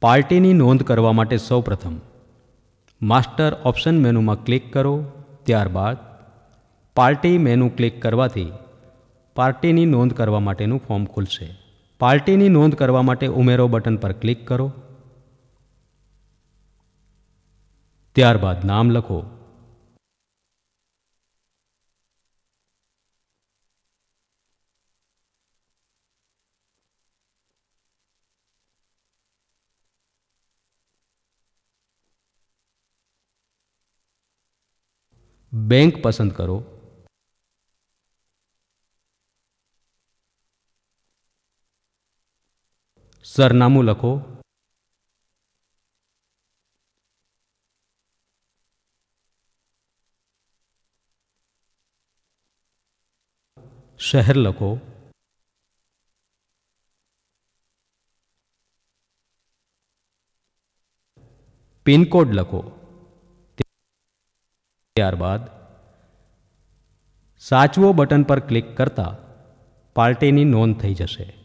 પાર્ટીની નોંધ કરવા માટે સૌપ્રથમ માસ્ટર ઓપ્શન મેનુમાં ક્લિક કરો. ત્યારબાદ પાર્ટી મેનુ ક્લિક કરવાથી પાર્ટીની નોંધ કરવા માટેનું ફોર્મ ખુલશે. પાર્ટીની નોંધ કરવા માટે ઉમેરો બટન પર ક્લિક કરો. ત્યારબાદ નામ લખો. બેંક પસંદ કરો. સરનામું લખો. શહેર લખો. પિનકોડ લખો. ત્યારબાદ સાચવો બટન પર ક્લિક કરતા પાર્ટીની નોંધ થઈ જશે.